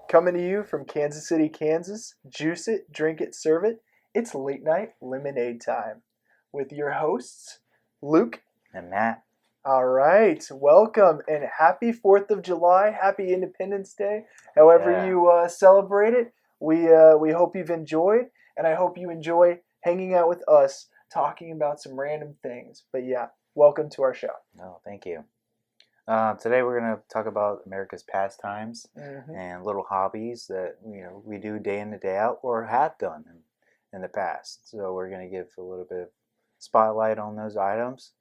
Coming to you from Kansas City, Kansas. Juice it, drink it, serve it. It's late night lemonade time with your hosts, Luke. And Matt. All right, welcome and happy 4th of July, happy Independence Day. However you celebrate it, we hope you've enjoyed, and I hope you enjoy hanging out with us, talking about some random things. But yeah, welcome to our show. No, thank you. Today we're going to talk about America's pastimes and little hobbies that we do day in and day out or have done in the past. So we're going to give a little bit of spotlight on those items.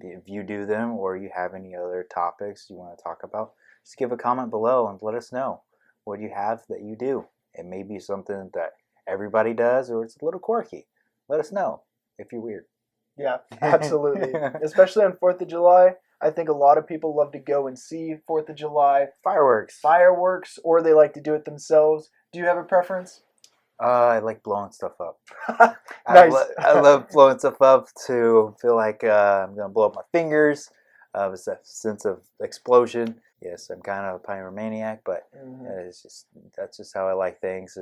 If you do them or you have any other topics you want to talk about, just give a comment below and let us know what you have that you do. It may be something that everybody does or it's a little quirky. Let us know if you're weird. Yeah, absolutely. Especially on 4th of July. I think a lot of people love to go and see 4th of July. Fireworks, or they like to do it themselves. Do you have a preference? I like blowing stuff up. Nice. I love blowing stuff up to feel like I'm going to blow up my fingers. It's a sense of explosion. Yes, I'm kind of a pyromaniac, but that's just how I like things.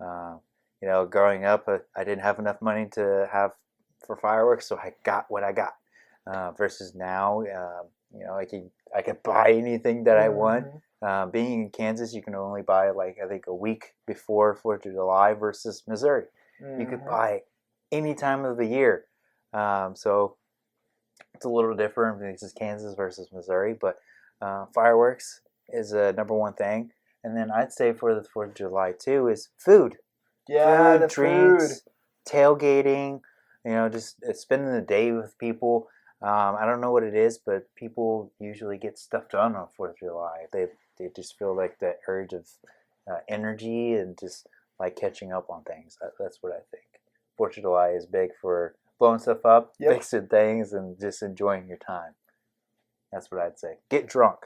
Growing up, I didn't have enough money to have for fireworks, so I got what I got. Versus now, I can buy anything that I want. Being in Kansas, you can only buy I think a week before 4th of July versus Missouri. You could buy any time of the year. So it's a little different. This is Kansas versus Missouri, but fireworks is a number one thing. And then I'd say for the 4th of July too is food. Yeah, the drinks, food. Tailgating, just spending the day with people. I don't know what it is, but people usually get stuff done on 4th of July. They just feel like that urge of energy and just like catching up on things. That's what I think. 4th of July is big for blowing stuff up, fixing things, and just enjoying your time. That's what I'd say. Get drunk.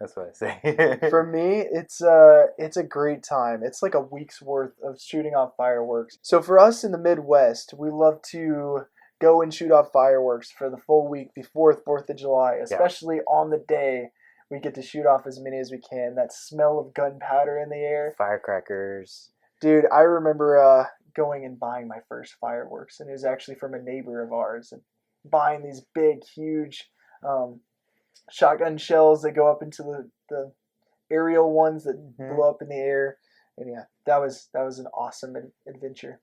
That's what I say. For me, it's a great time. It's like a week's worth of shooting off fireworks. So for us in the Midwest, we love to go and shoot off fireworks for the full week before 4th of July, especially on the day. We get to shoot off as many as we can. That smell of gunpowder in the air. Firecrackers. Dude, I remember going and buying my first fireworks, and it was actually from a neighbor of ours, and buying these big, huge shotgun shells that go up into the aerial ones that blow up in the air. And yeah, that was an awesome adventure.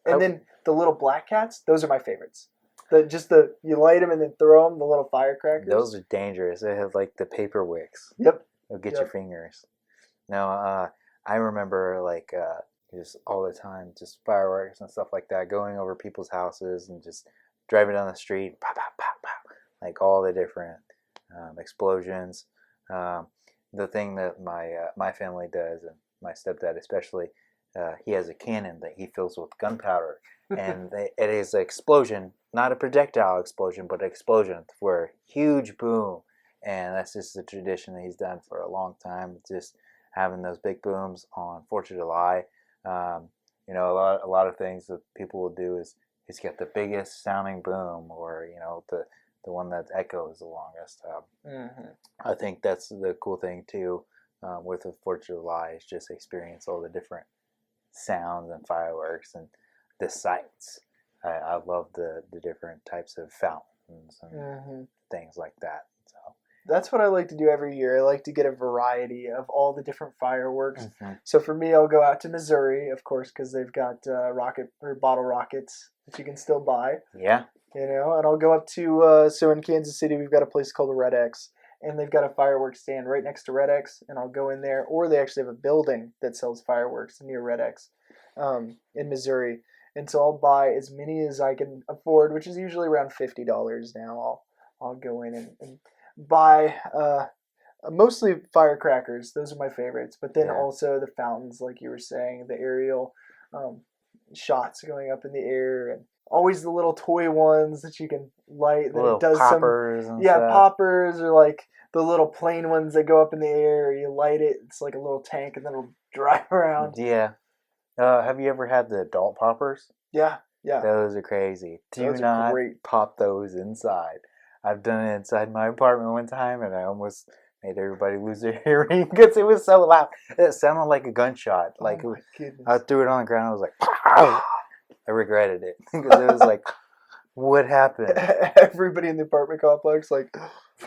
And then the little black cats, those are my favorites. You light them and then throw them, the little firecrackers. Those are dangerous. They have like the paper wicks. Yep. They'll get your fingers. Now, I remember just all the time, just fireworks and stuff like that, going over people's houses and just driving down the street, pow, pow, pow, pow, like all the different explosions. The thing that my family does, and my stepdad especially, he has a cannon that he fills with gunpowder, and it is an explosion, not a projectile explosion, but an explosion where huge boom, and that's just a tradition that he's done for a long time. Just having those big booms on 4th of July. A lot of things that people will do is he's got the biggest sounding boom, or the one that echoes the longest. I think that's the cool thing too with the 4th of July is just experience all the different sounds and fireworks and the sights. I love the different types of fountains and things like that. So that's what I like to do every year. I like to get a variety of all the different fireworks. So for me, I'll go out to Missouri, of course, because they've got rocket or bottle rockets that you can still buy. Yeah. And I'll go up to, so in Kansas City, we've got a place called Red X, and they've got a fireworks stand right next to Red X, and I'll go in there, or they actually have a building that sells fireworks near Red X in Missouri. And so I'll buy as many as I can afford, which is usually around $50 now. I'll go in and buy mostly firecrackers. Those are my favorites. But then also the fountains, like you were saying, the aerial shots going up in the air, and always the little toy ones that you can light. Little it does poppers some, and stuff. Poppers, or like the little plane ones that go up in the air. You light it, it's like a little tank, and then it'll drive around. Yeah. Have you ever had the adult poppers? Yeah. Those are crazy. Do not great. pop those inside. I've done it inside my apartment one time, and I almost made everybody lose their hearing because it was so loud. It sounded like a gunshot. Like oh my goodness. I threw it on the ground. I was like, pow! I regretted it because it was like, what happened? Everybody in the apartment complex, like,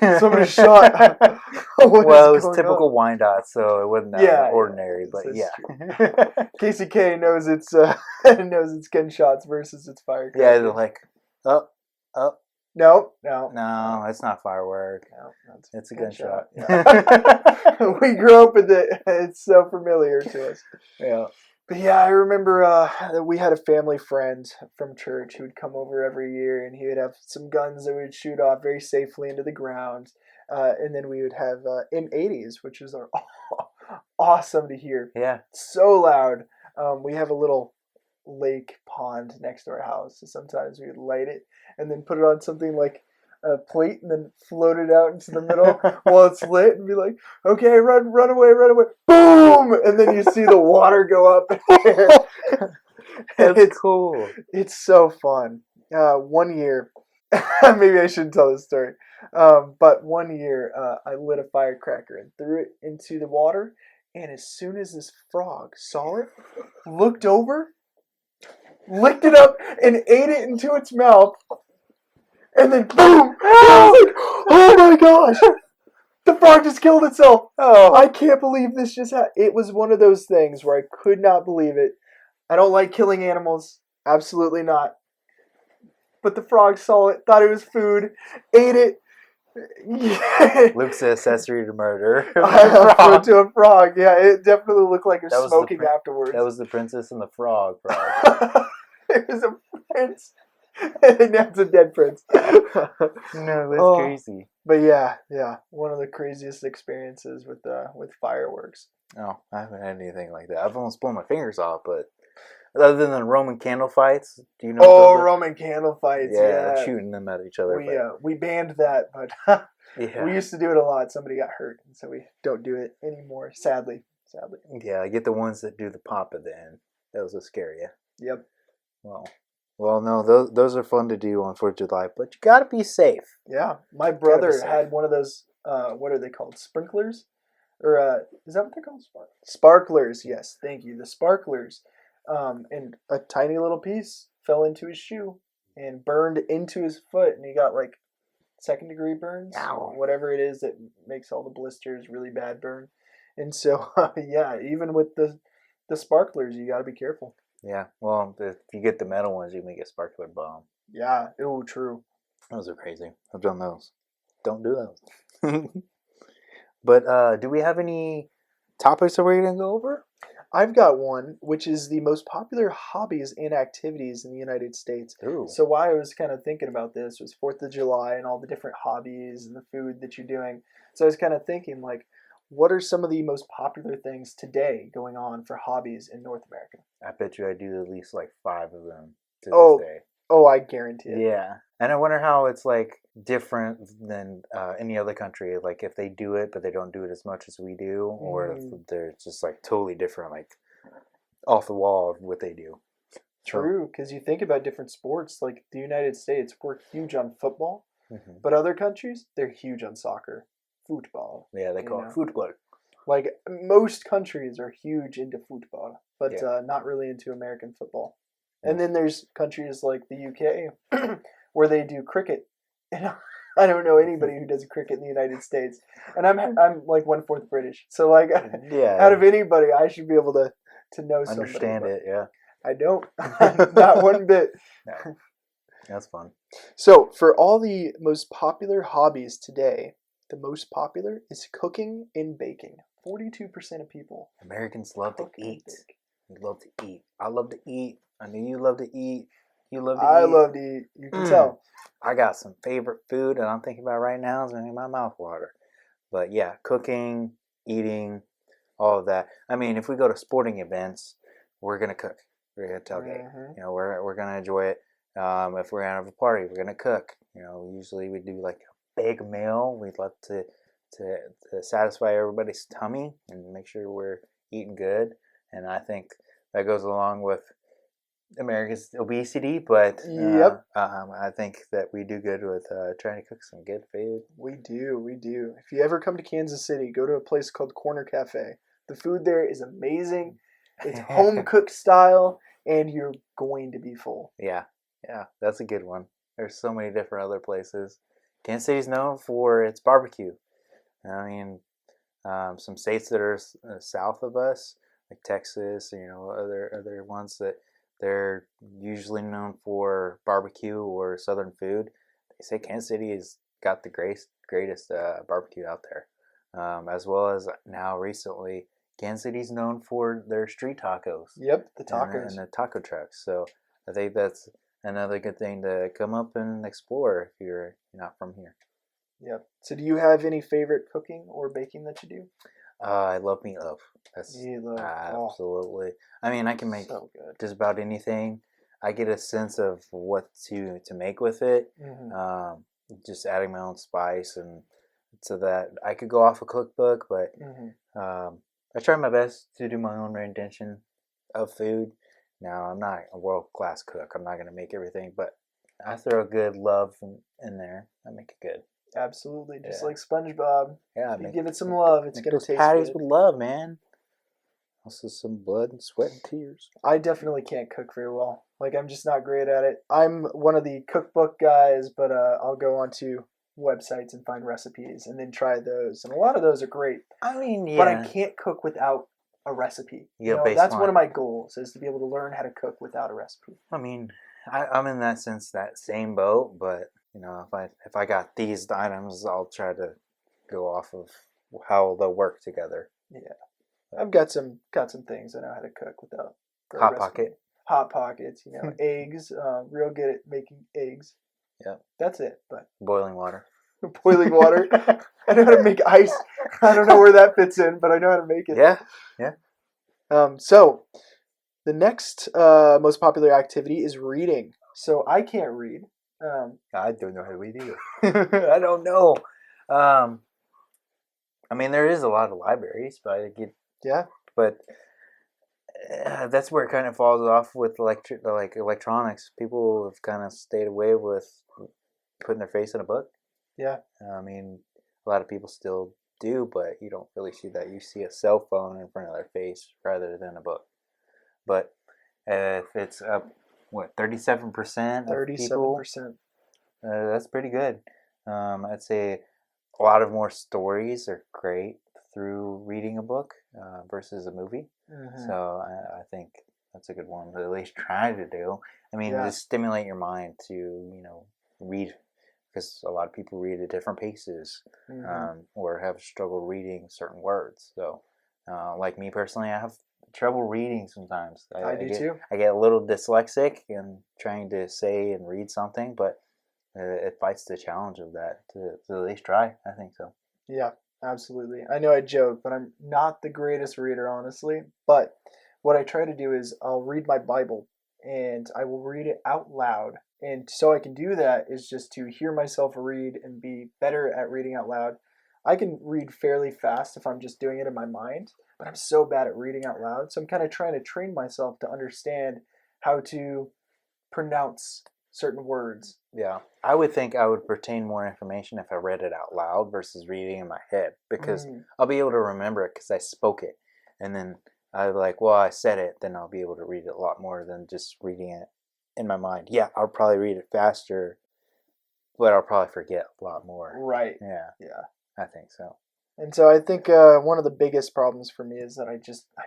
somebody shot. Well, it was typical Wyandotte, so it wasn't that ordinary. But that's yeah, true. KCK knows it's knows it's gunshots versus its firecrackers. Yeah, they're like, oh. No, it's not firework. No, it's a gunshot. Yeah. We grew up with it. It's so familiar to us. Yeah. But yeah, I remember that we had a family friend from church who would come over every year, and he would have some guns that we would shoot off very safely into the ground. And then we would have M80s, which is awesome to hear. Yeah. So loud. We have a little lake pond next to our house, so sometimes we would light it and then put it on something like a plate and then float it out into the middle while it's lit and be like, okay, run away, boom, and then you see the water go up. It's cool. It's so fun. One year, maybe I shouldn't tell this story, but one year I lit a firecracker and threw it into the water, and as soon as this frog saw it, looked over, licked it up, and ate it into its mouth. And then boom! I was like, oh my gosh! The frog just killed itself! Oh, I can't believe this just happened. It was one of those things where I could not believe it. I don't like killing animals. Absolutely not. But the frog saw it, thought it was food, ate it. Luke's the accessory to murder. To a frog. Yeah, it definitely looked like it was smoking afterwards. That was the Princess and the Frog. It was a prince. And now it's a dead prince. No, that's crazy. But yeah, one of the craziest experiences with fireworks. Oh, I haven't had anything like that. I've almost blown my fingers off, but other than Roman candle fights, do you know? Oh, Roman candle fights. Yeah, shooting them at each other. We banned that, but yeah. We used to do it a lot. Somebody got hurt, and so we don't do it anymore. Sadly. Yeah, I get the ones that do the pop at the end. Those will scare you. Yep. Well, no, those are fun to do on 4th of July, but you gotta be safe. Yeah, my brother had one of those. What are they called? Sprinklers, or is that what they're called? Sparklers. Yes, thank you. The sparklers. And a tiny little piece fell into his shoe and burned into his foot, and he got like 2nd-degree burns. Ow. Whatever it is that makes all the blisters really bad burn. And so, yeah, even with the sparklers, you got to be careful. Yeah, well, if you get the metal ones, you may get sparkler bomb. Yeah, true. Those are crazy. I've done those. Don't do those. But do we have any topics that we're going to go over? I've got one, which is the most popular hobbies and activities in the United States. Ooh. So why I was kind of thinking about this was 4th of July and all the different hobbies and the food that you're doing. So I was kind of thinking, like, what are some of the most popular things today going on for hobbies in North America? I bet you I do at least like 5 of them to this day. Oh, I guarantee it. Yeah. And I wonder how it's like different than any other country. Like if they do it, but they don't do it as much as we do, or if they're just like totally different, like off the wall of what they do. True, because you think about different sports, like the United States, we're huge on football, but other countries, they're huge on soccer. Football. Yeah, they call it football. Like most countries are huge into football, but not really into American football. And then there's countries like the UK where they do cricket. And I don't know anybody who does cricket in the United States. And I'm like 1/4 British, so like out of anybody, I should be able to know somebody. Understand it, yeah. I don't, not one bit. No. That's fun. So for all the most popular hobbies today, the most popular is cooking and baking. 42% of people. Americans love to eat. We love to eat. I love to eat. I know you love to eat. You love to eat. I love to eat. You can tell. I got some favorite food that I'm thinking about right now is making my mouth water. But yeah, cooking, eating, all of that. I mean, if we go to sporting events, we're gonna cook. We're gonna tailgate. You know, we're gonna enjoy it. If we're gonna have a party, we're gonna cook. You know, usually we do like a big meal. We'd love to satisfy everybody's tummy and make sure we're eating good. And I think that goes along with America's obesity, but Yep. I think that we do good with trying to cook some good food. We do. If you ever come to Kansas City, go to a place called Corner Cafe. The food there is amazing. It's home cooked style, and you're going to be full. Yeah, that's a good one. There's so many different other places. Kansas City's known for its barbecue. I mean, some states that are south of us, like Texas, other ones that they're usually known for barbecue or southern food. They say Kansas City has got the greatest barbecue out there, as well as now recently, Kansas City's known for their street tacos. Yep, the and tacos. and the taco trucks. So I think that's another good thing to come up and explore if you're not from here. Yep. So, do you have any favorite cooking or baking that you do? I love meatloaf. That's Meatloaf. absolutely. I mean, I can make So good. just about anything. I get a sense of what to make with it. Mm-hmm. Just adding my own spice, and so that I could go off a cookbook, but Mm-hmm. I try my best to do my own rendition of food. Now, I'm not a world class cook. I'm not gonna make everything, but I throw a good love in there. I make it good. Absolutely, just Yeah. like SpongeBob. Yeah, If you give it some love, it's make gonna those taste patties good. with love, man. Also, some blood and sweat and tears. I definitely can't cook very well. Like I'm just not great at it. I'm one of the cookbook guys, but I'll go onto websites and find recipes and then try those. And a lot of those are great. I mean, But I yeah, can't cook without a recipe. you got That's one baseline. of my goals is to be able to learn how to cook without a recipe. I mean, I'm in that sense that same boat, but if I got these items, I'll try to go off of how they'll work together. Yeah. I've got some things I know how to cook without a Hot recipe. pocket. Hot pockets, eggs, real good at making eggs. Yeah. That's it. But Boiling water. boiling water. I know how to make ice. I don't know where that fits in, but I know how to make it. Yeah. So the next most popular activity is reading. So I can't read. I don't know how to read either. I don't know. I mean, there is a lot of libraries, but Yeah. but that's where it kind of falls off with electronics. People have kind of stayed away with putting their face in a book. Yeah. I mean, a lot of people still do, but you don't really see that. You see a cell phone in front of their face rather than a book. But if it's up, 37% of people, 37%. that's pretty good. I'd say a lot of more stories are great through reading a book versus a movie. Mm-hmm. So I think that's a good one to at least try to do. I mean, Yeah. just stimulate your mind to read, because a lot of people read at different paces, or have struggle reading certain words. So, like me personally, I have trouble reading sometimes. I do too. I get a little dyslexic in trying to say and read something, but it fights the challenge of that to at least try. I think so. Yeah, absolutely. I know I joke, but I'm not the greatest reader, honestly. But what I try to do is I'll read my Bible and I will read it out loud. And so I can do that is just to hear myself read and be better at reading out loud. I can read fairly fast if I'm just doing it in my mind, but I'm so bad at reading out loud. So I'm kind of trying to train myself to understand how to pronounce certain words. Yeah, I would think I would retain more information if I read it out loud versus reading in my head, because I'll be able to remember it because I spoke it, and then I'll be like, well, I said it, then I'll be able to read it a lot more than just reading it in my mind. Yeah, I'll probably read it faster, but I'll probably forget a lot more. Right. Yeah, Yeah. I think so. And so I think one of the biggest problems for me is that I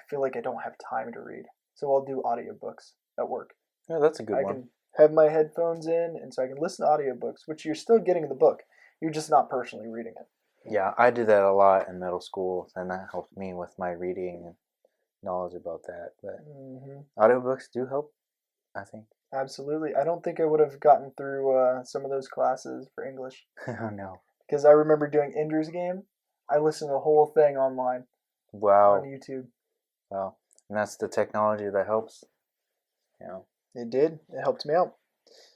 feel like I don't have time to read. So I'll do audiobooks at work. Yeah, that's a good I one. can have my headphones in, and so I can listen to audiobooks, which you're still getting the book. You're just not personally reading it. Yeah, I did that a lot in middle school, and that helped me with my reading and knowledge about that. But audiobooks do help, I think. Absolutely. I don't think I would have gotten through some of those classes for English. Oh, no. Because I remember doing Ender's Game. I listened to the whole thing online. Wow. On YouTube. Wow. And that's the technology that helps. It did. It helped me out.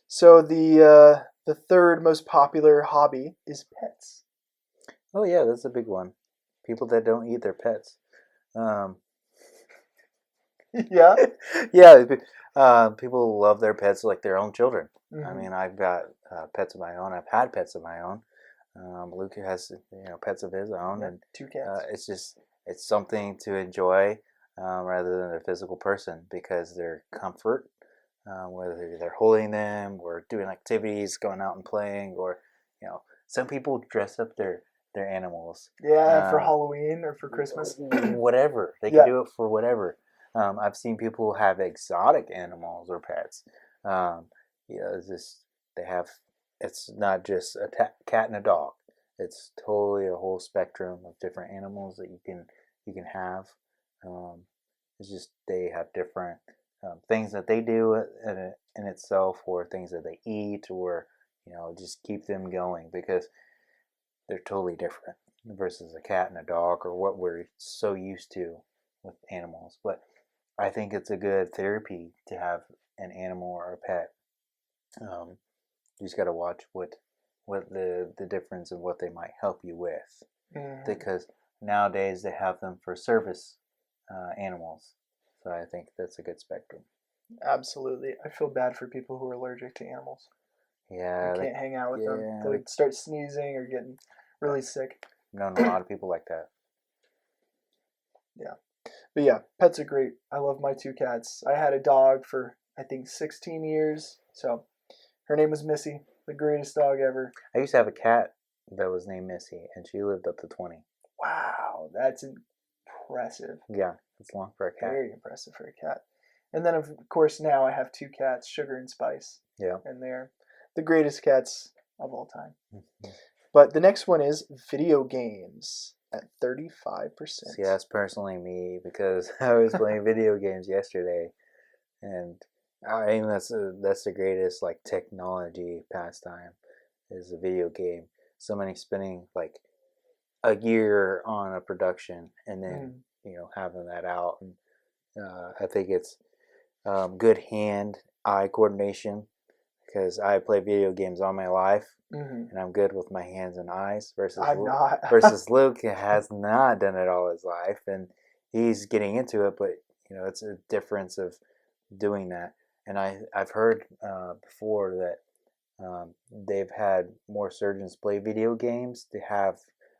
So the third most popular hobby is pets. Oh yeah, that's a big one. People that don't eat their pets. Yeah. Yeah. People love their pets like their own children. I Mm-hmm. mean, I've got pets of my own. I've had pets of my own. Luke has pets of his own, Yep. and 2 cats. it's something to enjoy rather than a physical person because their comfort, whether they're holding them or doing activities, going out and playing, or some people dress up their animals. Yeah, for Halloween or for Christmas. Whatever they can Yeah. do it for whatever. I've seen people have exotic animals or pets. Um, it's just they have. It's not just a cat and a dog. It's totally a whole spectrum of different animals that you can have. Um, it's just they have different things that they do in itself, or things that they eat, or just keep them going because they're totally different versus a cat and a dog or what we're so used to with animals. But I think it's a good therapy to have an animal or a pet. You just got to watch what the difference and what they might help you with, because nowadays they have them for service animals. So I think that's a good spectrum. Absolutely. I feel bad for people who are allergic to animals. You Yeah, can't hang out with them. yeah, They start sneezing or getting really sick. I've known a lot of people like that. Yeah. But yeah, pets are great. I love my 2 cats. I had a dog for, I think, 16 years. So her name was Missy, the greatest dog ever. I used to have a cat that was named Missy, and she lived up to 20. Wow, that's impressive. Yeah, it's long for a cat. Very impressive for a cat. And then, of course, now I have 2 cats, Sugar and Spice. Yeah. And they're the greatest cats of all time. But the next one is video games at 35%. See, that's personally me because I was playing video games yesterday, and I mean that's the greatest like technology pastime is a video game. Somebody spending like a year on a production and then having that out, and I think it's good hand-eye coordination because I play video games all my life. And I'm good with my hands and eyes I'm not. versus Luke has not done it all his life, and he's getting into it. But it's a difference of doing that. And I've heard before that they've had more surgeons play video games to have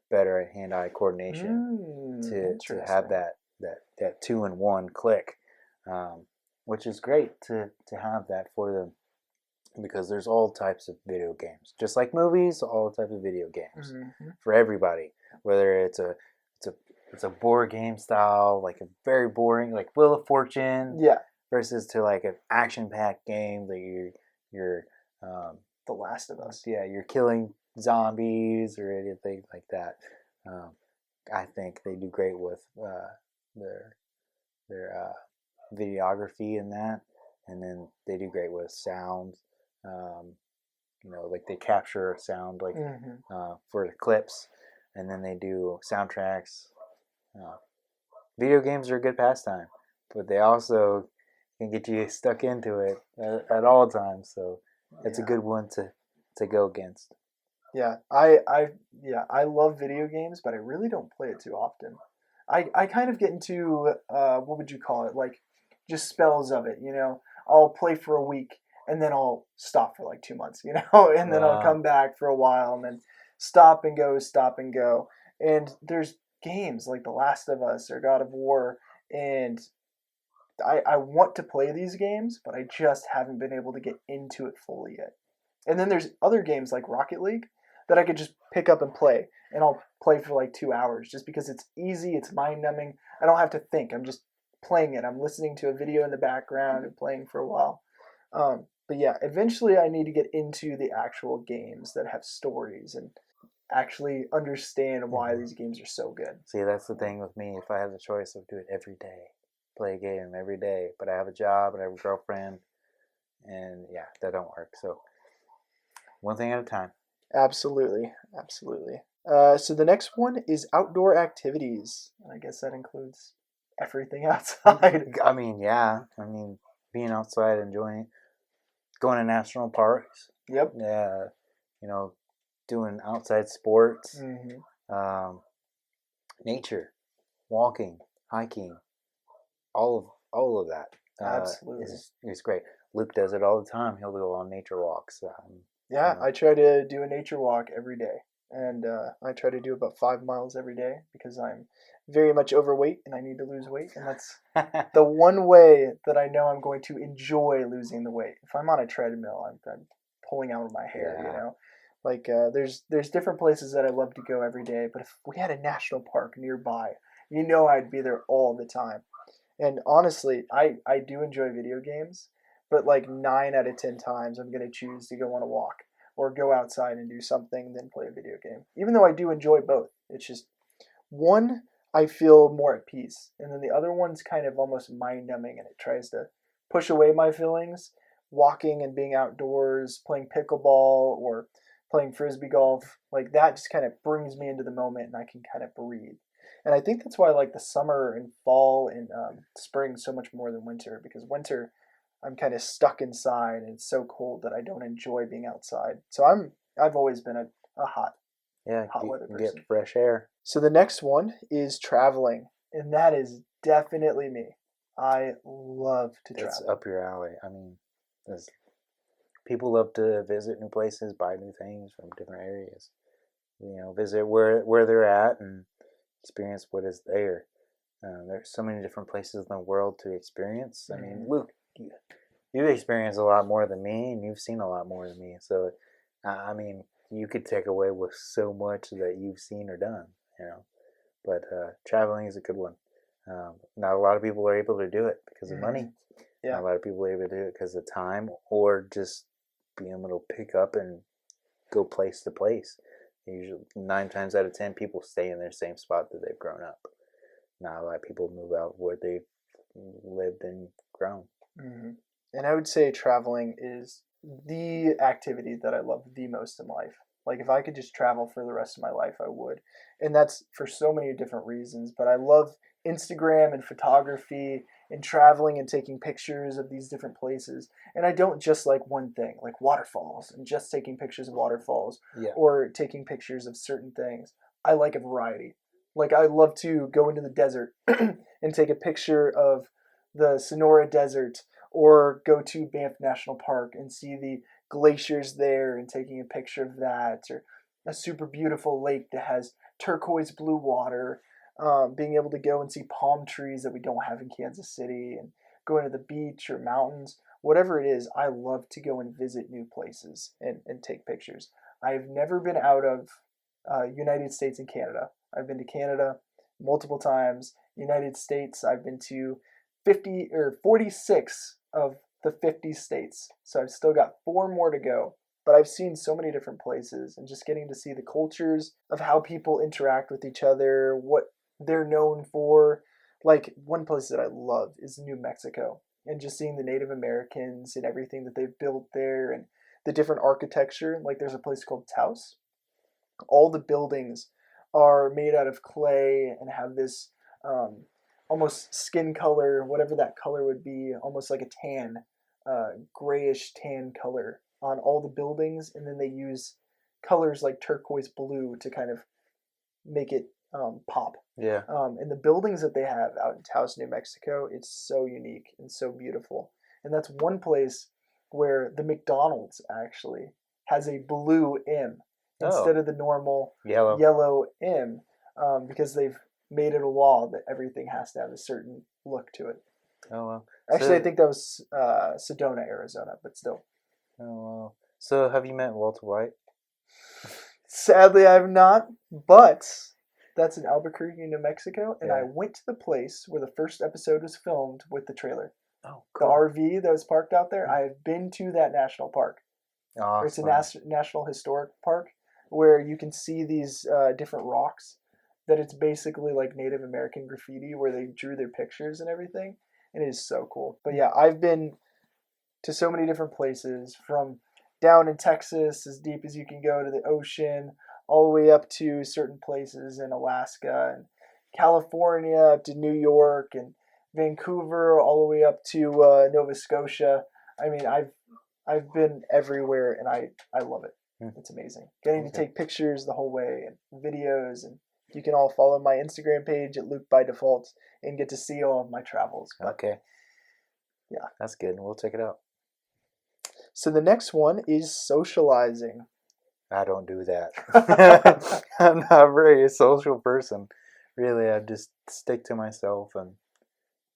better hand-eye coordination to have that 2-in-1 click, which is great to have that for them. Because there's all types of video games, just like movies. All types of video games for everybody. Whether it's a board game style, like a very boring, like Wheel of Fortune, versus to like an action-packed game that you're The Last of Us. Yeah, you're killing zombies or anything like that. I think they do great with their videography in that, and then they do great with sound. Like they capture sound like for the clips, and then they do soundtracks. Video games are a good pastime, but they also can get you stuck into it at all times. So it's a good one to go against. Yeah, I love video games, but I really don't play it too often. I kind of get into what would you call it? Like just spells of it, I'll play for a week and then I'll stop for like 2 months, and then I'll come back for a while and then stop and go, stop and go. And there's games like The Last of Us or God of War, and I want to play these games, but I just haven't been able to get into it fully yet. And then there's other games like Rocket League that I could just pick up and play, and I'll play for like 2 hours just because it's easy, it's mind numbing. I don't have to think. I'm just playing it. I'm listening to a video in the background and playing for a while. But yeah, eventually I need to get into the actual games that have stories and actually understand why these games are so good. See, that's the thing with me. If I have the choice of doing it every day, play a game every day, but I have a job and I have a girlfriend, and yeah, that don't work. So one thing at a time. Absolutely. So the next one is outdoor activities. I guess that includes everything outside. I mean, yeah. I mean, being outside, enjoying, going to national parks. Yep. Yeah. Doing outside sports. Nature, walking, hiking, all of that. Absolutely. is great. Luke does it all the time. He'll go on nature walks. You Yeah, know, I try to do a nature walk every day, and I try to do about 5 miles every day because I'm very much overweight and I need to lose weight, and that's the one way that I know I'm going to enjoy losing the weight. If I'm on a treadmill, I'm pulling out my hair, yeah, Like there's different places that I love to go every day, but if we had a national park nearby, I'd be there all the time. And honestly, I do enjoy video games, but like 9 out of 10 times, I'm gonna choose to go on a walk or go outside and do something than play a video game. Even though I do enjoy both, it's just one I feel more at peace, and then the other one's kind of almost mind numbing, and it tries to push away my feelings. Walking and being outdoors, playing pickleball or playing frisbee golf, like that just kind of brings me into the moment, and I can kind of breathe. And I think that's why I like the summer and fall and spring so much more than winter, because winter I'm kind of stuck inside and it's so cold that I don't enjoy being outside. So I've always been a yeah. hot You weather can get person. fresh air. So the next one is traveling, and that is definitely me. I love to That's travel. up your alley. I mean, there's, people love to visit new places, buy new things from different areas. Visit where they're at and experience what is there. There's so many different places in the world to experience. I mean, Mhm. Luke, you experience a lot more than me, and you've seen a lot more than me. So, I mean, you could take away with so much that you've seen or done. You know, but traveling is a good one. Not a lot of people are able to do it because of money. Mhm. Yeah. Not a lot of people are able to do it because of time or just being able to pick up and go place to place. Usually, 9 times out of 10, people stay in their same spot that they've grown up. Not a lot of people move out where they've lived and grown. Hmm. And I would say traveling is the activity that I love the most in life. Like if I could just travel for the rest of my life, I would. And that's for so many different reasons. But I love Instagram and photography and traveling and taking pictures of these different places. And I don't just like one thing, like waterfalls and just taking pictures of waterfalls Yeah. or taking pictures of certain things. I like a variety. Like I love to go into the desert and take a picture of the Sonora Desert or go to Banff National Park and see the glaciers there and taking a picture of that, or a super beautiful lake that has turquoise blue water. Being able to go and see palm trees that we don't have in Kansas City, and going to the beach or mountains, whatever it is, I love to go and visit new places and take pictures. I've never been out of United States and Canada. I've been to Canada multiple times. United States, I've been to 50 or 46 of the 50 states. So I've still got four more to go. But I've seen so many different places, and just getting to see the cultures of how people interact with each other, what they're known for. Like one place that I love is New Mexico, and just seeing the Native Americans and everything that they've built there and the different architecture. Like there's a place called Taos. All the buildings are made out of clay and have this um, almost skin color, whatever that color would be, almost like a tan, grayish tan color on all the buildings. And then they use colors like turquoise blue to kind of make it pop. Yeah. And the buildings that they have out in Taos, New Mexico, it's so unique and so beautiful. And that's one place where the McDonald's actually has a blue M Oh, instead of the normal yellow. yellow M, because they've made it a law that everything has to have a certain look to it. Oh well. Actually, I So, think that was Sedona, Arizona, but still. oh well. So, have you met Walter White? Sadly, I have not, but that's in Albuquerque, New Mexico, and I Yeah. went to the place where the first episode was filmed with the trailer. Oh, The cool. RV that was parked out there, I have been to that national park. It's a Awesome. national historic park where you can see these different rocks that it's basically like Native American graffiti where they drew their pictures and everything. And it is so cool. But yeah, I've been to so many different places from down in Texas, as deep as you can go to the ocean, all the way up to certain places in Alaska and California, up to New York and Vancouver, all the way up to Nova Scotia. I mean, I've been everywhere, and I love it. Hmm. It's amazing. Getting to Okay. take pictures the whole way and videos, and you can all follow my Instagram page at Luke by Default and get to see all of my travels. But Okay. Yeah. That's good. We'll check it out. So the next one is socializing. I don't do that. I'm not a very social person. Really, I just stick to myself and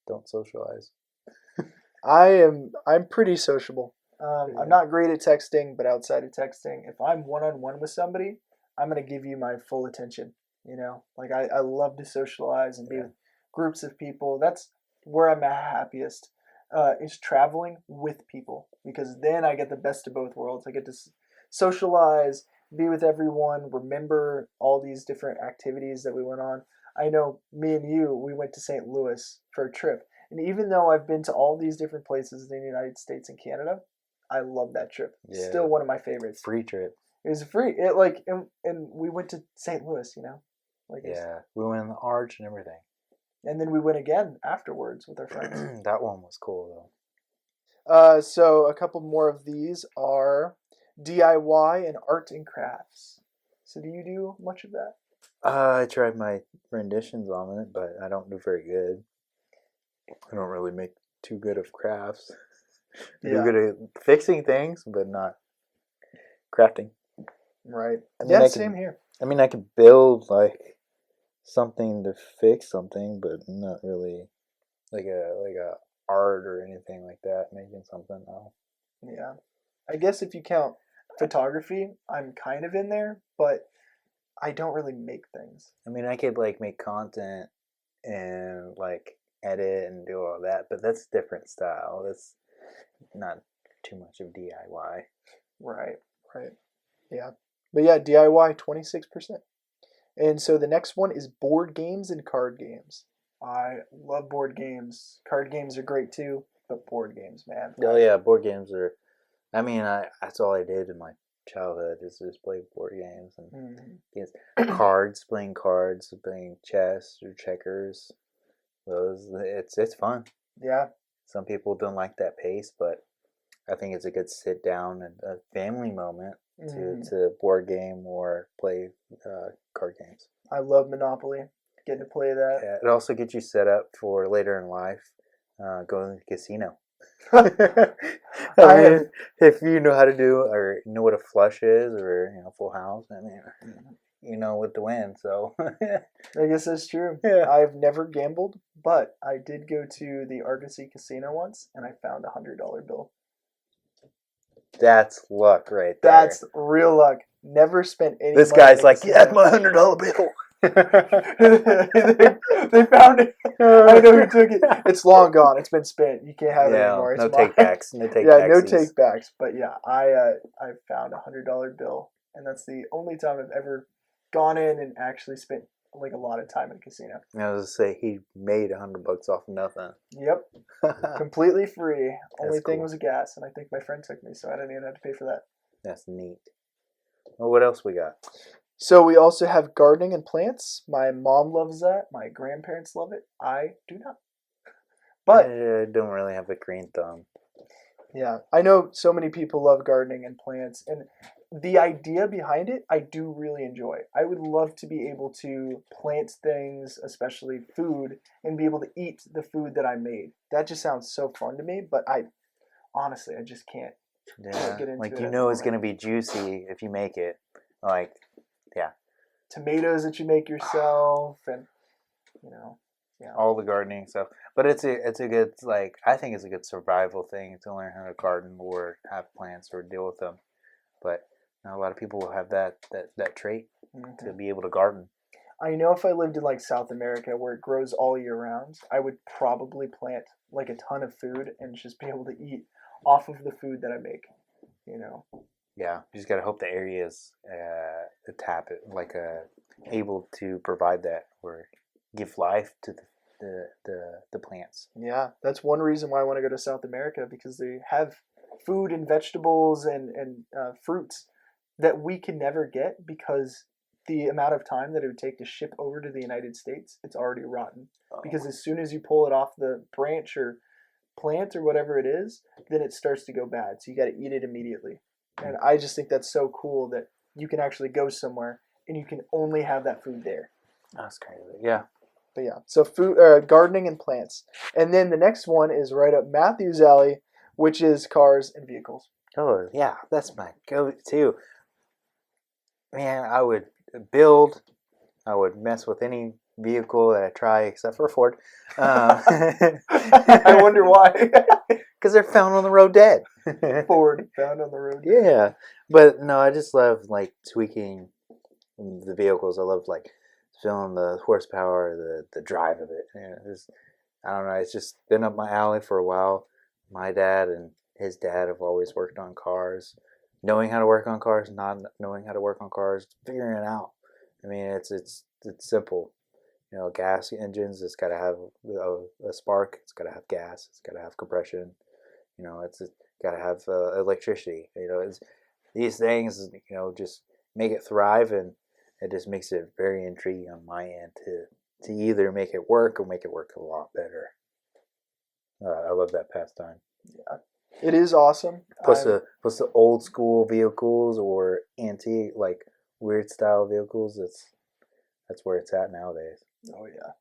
don't socialize. I'm pretty sociable. Yeah. I'm not great at texting, but outside of texting, if I'm one-on-one with somebody, I'm gonna give you my full attention. Like I love to socialize and be Yeah. with groups of people. That's where I'm happiest. Is traveling with people because then I get the best of both worlds. I get to socialize, be with everyone, remember all these different activities that we went on. I know me and you, we went to St. Louis for a trip. And even though I've been to all these different places in the United States and Canada, I love that trip. Yeah. Still one of my favorites. Free trip. It was free. It like and we went to St. Louis, like Yeah, we went in the arch and everything. and then we went again afterwards with our friends. That one was cool though. So a couple more of these are DIY and art and crafts. So do you do much of that? I tried my renditions on it, but I don't do very good. I don't really make too good of crafts. I do good at fixing things, but not crafting. Right. I mean, Yeah, I same here. I mean, I could build like something to fix something, but not really like a art or anything like that. Making something. No. Yeah. I guess if you count photography, I'm kind of in there, but I don't really make things. I mean, I could like make content and like edit and do all that, but that's a different style. That's not too much of DIY. Right. Yeah. But yeah, DIY 26%. And so the next one is board games and card games. I love board games. Card games are great too, but board games, man. Oh yeah, board games are. I mean, that's all I did in my childhood is just play board games and games. Playing cards, playing chess or checkers. It's fun. Yeah. Some people don't like that pace, but I think it's a good sit down and a family moment to board game or play card games. I love Monopoly. Getting to play that. Yeah, it also gets you set up for later in life, going to the casino. If you know how to do or know what a flush is or full house, I mean, you know what to win. So I guess that's true. Yeah. I've never gambled, but I did go to the Argosy Casino once, and I found $100 bill. That's luck right there. That's real luck. Never spent any. This money guy's like, casino. yeah, that's my $100 bill. They found it. I know who took it. It's long gone. It's been spent. You can't have it anymore. It's no takebacks. No takebacks. Yeah, no takebacks. But yeah, I found $100 bill, and that's the only time I've ever gone in and actually spent like a lot of time in a casino. I was gonna say he made $100 off of nothing. Yep, completely free. Only thing cool. was gas, and I think my friend took me, so I didn't even have to pay for that. That's neat. Well, what else we got? So we also have gardening and plants. My mom loves that. My grandparents love it. I do not. But I don't really have a green thumb. yeah, I know so many people love gardening and plants, and the idea behind it, I do really enjoy. I would love to be able to plant things, especially food, and be able to eat the food that I made. That just sounds so fun to me, but honestly, I just can't. Yeah, get into like it it's gonna be juicy if you make it. Like, yeah. Tomatoes that you make yourself, and yeah. All the gardening stuff. But it's a good, like, I think it's a good survival thing to learn how to garden or have plants or deal with them. But not a lot of people will have that trait to be able to garden. I know if I lived in like South America where it grows all year round, I would probably plant like a ton of food and just be able to eat off of the food that I make. Yeah, you just gotta hope the area is able to provide that or give life to the plants. Yeah, that's one reason why I want to go to South America, because they have food and vegetables and fruits that we can never get because the amount of time that it would take to ship over to the United States, it's already rotten. Because as soon as you pull it off the branch or plant or whatever it is, then it starts to go bad. So you got to eat it immediately. And I just think that's so cool that you can actually go somewhere and you can only have that food there. That's crazy. Yeah. But yeah, so food, gardening and plants. And then the next one is right up Matthew's alley, which is cars and vehicles. Oh yeah, that's my go-to. Man, I would build. I would mess with any vehicle that I try, except for a Ford. I wonder why. Because they're found on the road dead. Ford found on the road. Yeah, but no, I just love like tweaking the vehicles. I love like feeling the horsepower, the drive of it. Yeah, I don't know. It's just been up my alley for a while. My dad and his dad have always worked on cars, knowing how to work on cars, not knowing how to work on cars, figuring it out. I mean, it's simple. You know, gas engines. It's got to have a spark. It's got to have gas. It's got to have compression. You know, it's got to have electricity. You know, these things. You know, just make it thrive, and it just makes it very intriguing on my end to either make it work or make it work a lot better. I love that pastime. Yeah, it is awesome. Plus the old school vehicles or antique, like weird style vehicles. That's where it's at nowadays. Oh yeah,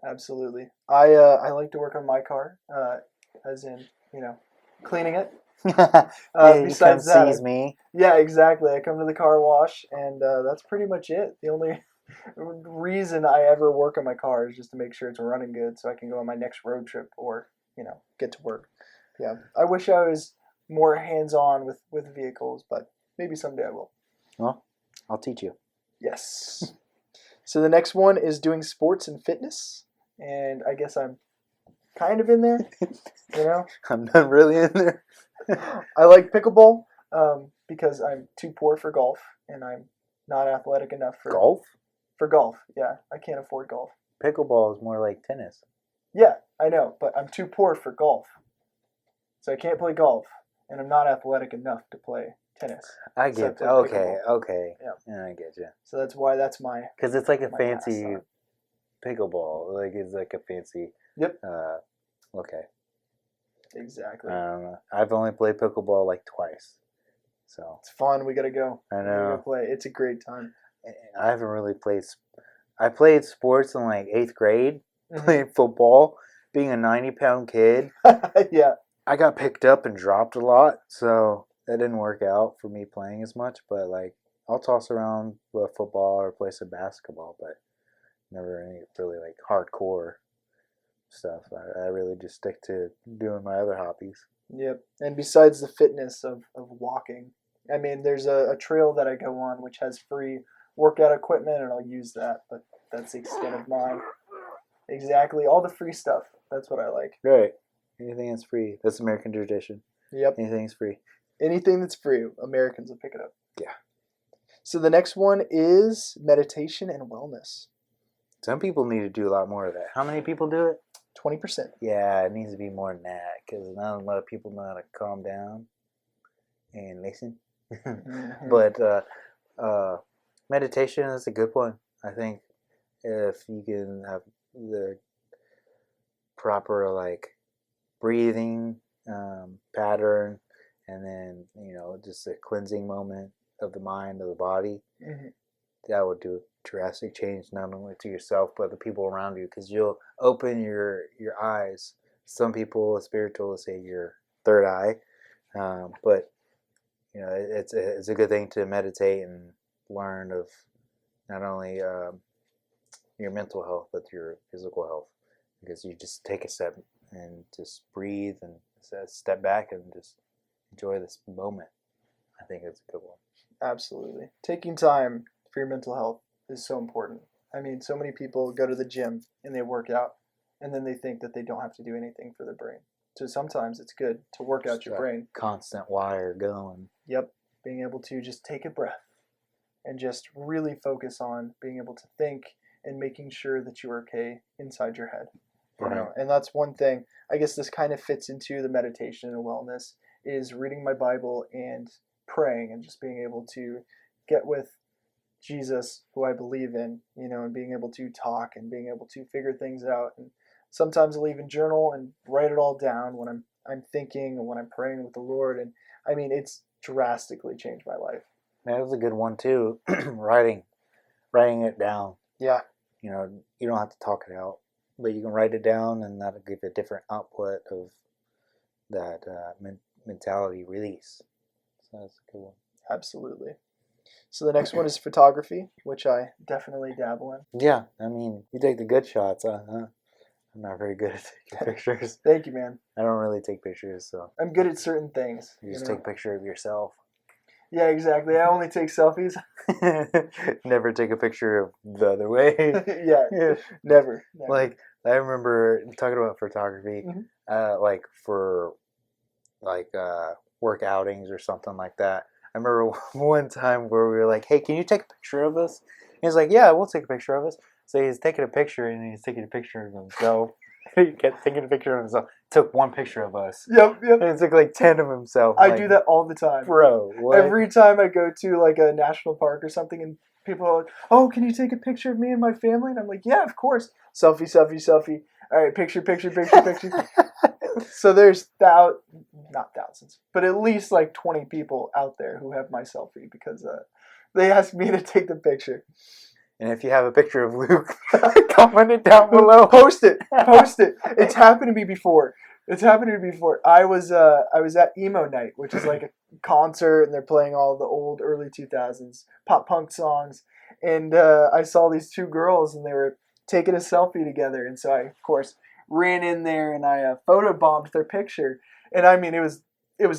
absolutely. I like to work on my car, as in cleaning it. Yeah, you come Besides that, sees me. yeah, exactly. I come to the car wash, and that's pretty much it. The only reason I ever work on my car is just to make sure it's running good, so I can go on my next road trip or get to work. Yeah, I wish I was more hands-on with vehicles, but maybe someday I will. Well, I'll teach you. Yes. So the next one is doing sports and fitness, and I guess I'm kind of in there. I'm not really in there. I like pickleball because I'm too poor for golf, and I'm not athletic enough for Golf? For golf, yeah, I can't afford golf. Pickleball is more like tennis. Yeah, I know, but I'm too poor for golf, so I can't play golf, and I'm not athletic enough to play tennis. I get okay. Yeah, I get you. So that's my because it's like a my fancy pastime. pickleball. Like it's like a fancy. Yep. Okay. Exactly. I've only played pickleball like twice, so it's fun. We gotta go. I We gotta know. go play. It's a great time. I haven't really played. I played sports in like 8th grade. Mhm. Playing football, being a 90-pound kid. Yeah. I got picked up and dropped a lot, so that didn't work out for me playing as much. But like, I'll toss around with football or play some basketball, but never any really like hardcore stuff. I really just stick to doing my other hobbies. Yep. And besides the fitness of walking, I mean, there's a trail that I go on which has free workout equipment, and I'll use that. But that's the extent of mine. Exactly. All the free stuff. That's what I like. Right. Anything that's free. That's American tradition. Yep. Anything's free. Anything that's free, Americans will pick it up. Yeah. So the next one is meditation and wellness. Some people need to do a lot more of that. How many people do it? 20%. Yeah, it needs to be more than that because not a lot of people know how to calm down and listen. Mm-hmm. But meditation is a good one. I think if you can have the proper like breathing pattern, and then just a cleansing moment of the mind, of the body, Mm-hmm. that would do a drastic change not only to yourself but the people around you, because you'll open your eyes. Some people, spiritualists say your third eye, but it's a good thing to meditate and learn of not only your mental health but your physical health, because you just take a step and just breathe and step back and just enjoy this moment. I think it's a good one. Absolutely. Taking time for your mental health is so important. I mean, so many people go to the gym and they work out, and then they think that they don't have to do anything for their brain. So sometimes it's good to work out your brain. Constant wire going. Yep. Being able to just take a breath and just really focus on being able to think and making sure that you're okay inside your head. Right. And that's one thing. I guess this kind of fits into the meditation and wellness, is reading my Bible and praying and just being able to get with Jesus, who I believe in, and being able to talk and being able to figure things out. And sometimes I'll even journal and write it all down when I'm thinking and when I'm praying with the Lord. And I mean, it's drastically changed my life. That was a good one too. writing it down. Yeah. you know, you don't have to talk it out, but you can write it down, and that'll give a different output of that mentality release. So that's a good one. Absolutely. So the next one is photography, which I definitely dabble in. Yeah, I mean, you take the good shots. I'm not very good at taking pictures. Thank you, man. I don't really take pictures, so I'm good at certain things. you just take a picture of yourself. Yeah, exactly. I only take selfies. Never take a picture of the other way. Yeah, never. Like, I remember talking about photography, like for like work outings or something like that. I remember one time where we were like, "Hey, can you take a picture of us?" He's like, "Yeah, we'll take a picture of us." So he's taking a picture, and he's taking a picture of himself. He kept taking a picture of himself. Took one picture of us. Yep. And it took like 10 of himself. I do that all the time. Bro, what? Every time I go to like a national park or something and people are like, "Oh, can you take a picture of me and my family?" And I'm like, "Yeah, of course." Selfie, selfie, selfie. All right, picture. So there's not thousands, but at least like 20 people out there who have my selfie because they asked me to take the picture. And if you have a picture of Luke, comment it down below. Post it. It's happened to me before. I was at emo night, which is like a concert, and they're playing all the old early 2000s pop punk songs. And I saw these two girls, and they were taking a selfie together. And so I, of course, ran in there and I photobombed their picture. And I mean, it was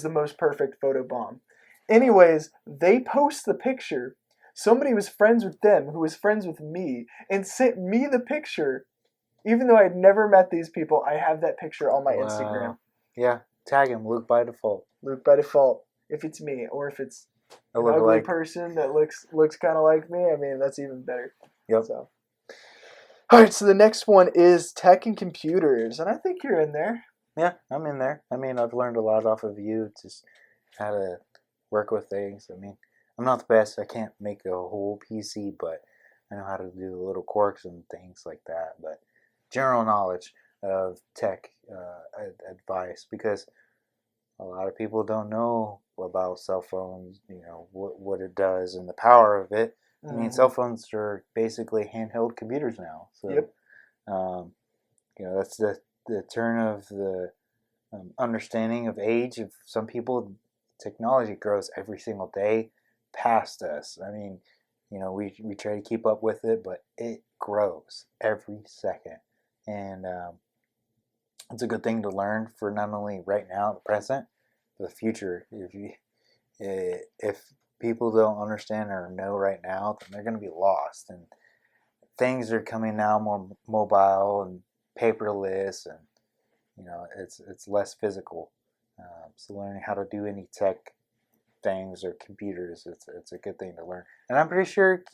the most perfect photobomb. Anyways, they post the picture. Somebody was friends with them who was friends with me and sent me the picture. Even though I had never met these people, I have that picture on my Instagram. Yeah, tag him, Luke by default. Luke by default, if it's me, or if it's an ugly person that looks kind of like me, I mean, that's even better. Yep. So. All right, so the next one is tech and computers, and I think you're in there. Yeah, I'm in there. I mean, I've learned a lot off of you, just how to work with things. I mean, I'm not the best. I can't make a whole PC, but I know how to do the little quirks and things like that. But general knowledge of tech advice, because a lot of people don't know about cell phones, you know, what it does and the power of it. I mean, cell phones are basically handheld computers now. So, yep. You know, that's the turn of the understanding of age of some people. Technology grows every single day past us. I mean, you know, we try to keep up with it, but it grows every second. And it's a good thing to learn for not only right now, the present, but the future. If people don't understand or know right now, then they're going to be lost. And things are coming now more mobile and paperless, and you know, it's less physical. So learning how to do any tech things or computers, it's a good thing to learn. And I'm pretty sure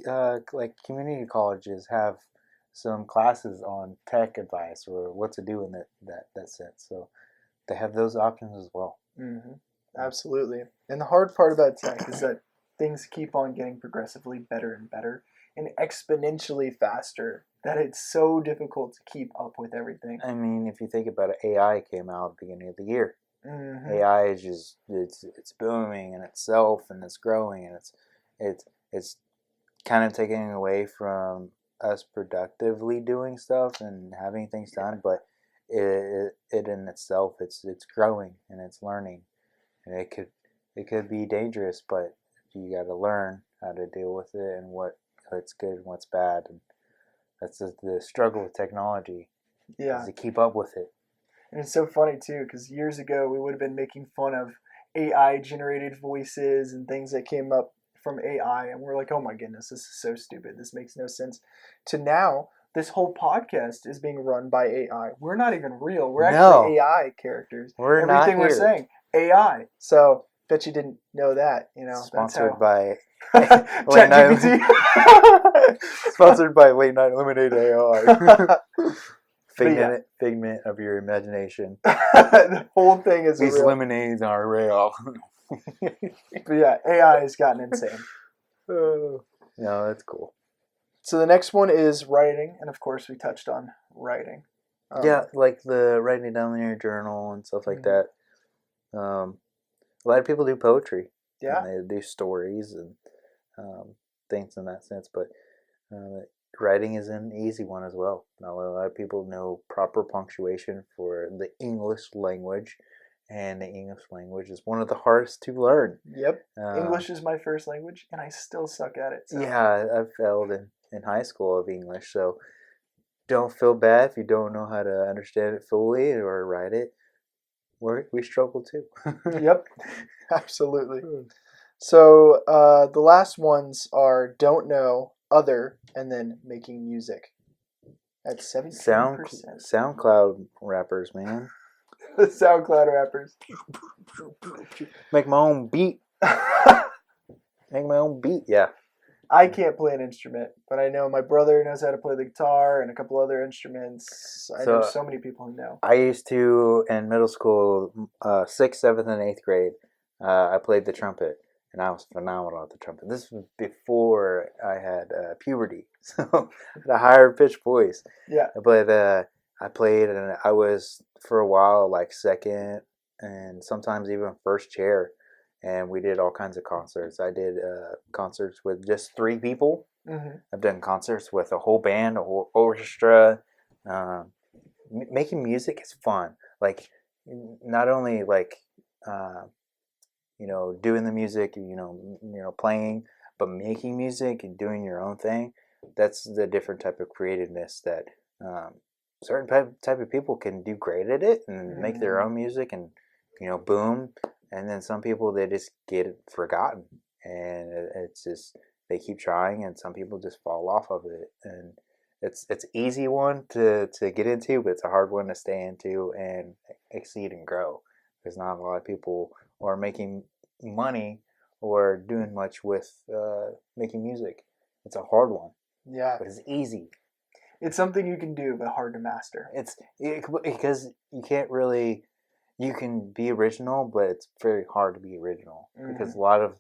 like community colleges have some classes on tech advice or what to do in that sense. So they have those options as well. Mm-hmm. Absolutely. And the hard part about tech is that things keep on getting progressively better and better and exponentially faster, that it's so difficult to keep up with everything. I mean, if you think about it, AI came out at the beginning of the year. Mm-hmm. AI is just it's booming in itself, and it's growing, and it's kind of taking away from us productively doing stuff and having things done, but it in itself, it's growing and it's learning, and it could be dangerous, but you got to learn how to deal with it and what's good and what's bad. And that's the struggle with technology, is to keep up with it. And it's so funny too, because years ago we would have been making fun of AI generated voices and things that came up from AI, and we're like, oh my goodness, this is so stupid, this makes no sense. To now, this whole podcast is being run by AI. We're not even real. We're actually AI characters. Everything we're saying, AI. So bet you didn't know that. You know, sponsored by ChatGPT. Sponsored by Late Nite Lemonade AI. Figment of your imagination. The whole thing is these lemonades are real. But yeah, AI has gotten insane. No, that's cool. So the next one is writing, and of course we touched on writing. Yeah, like the writing down in your journal and stuff like that. A lot of people do poetry. Yeah, and they do stories and things in that sense. But writing is an easy one as well. Not a lot of people know proper punctuation for the English language, and the English language is one of the hardest to learn. Yep. Uh, English is my first language, and I still suck at it. So. yeah, I failed in high school of English, so don't feel bad if you don't know how to understand it fully or write it. We struggle too. Yep. Absolutely. So the last ones are don't know, other, and then making music. At 17%. SoundCloud rappers, man. The SoundCloud rappers. Make my own beat. Make my own beat. Yeah. I can't play an instrument, but I know my brother knows how to play the guitar and a couple other instruments. I know so many people who know. I used to, in middle school, 6th, 7th, and 8th grade, I played the trumpet, and I was phenomenal at the trumpet. This was before I had puberty, so I had a higher pitched voice. Yeah. But I played, and I was, for a while, like second and sometimes even first chair. And we did all kinds of concerts. I did concerts with just 3 people. Mm-hmm. I've done concerts with a whole band, a whole orchestra. Making music is fun. Like, not only like doing the music, playing, but making music and doing your own thing. That's the different type of creativeness that certain type of people can do great at it and make their own music and boom. And then some people, they just get forgotten, and it's just they keep trying, and some people just fall off of it. And it's easy one to get into, but it's a hard one to stay into and exceed and grow, because not a lot of people are making money or doing much with making music. It's a hard one. Yeah, but it's easy. It's something you can do, but hard to master. Because you can't really. You can be original, but it's very hard to be original because a lot of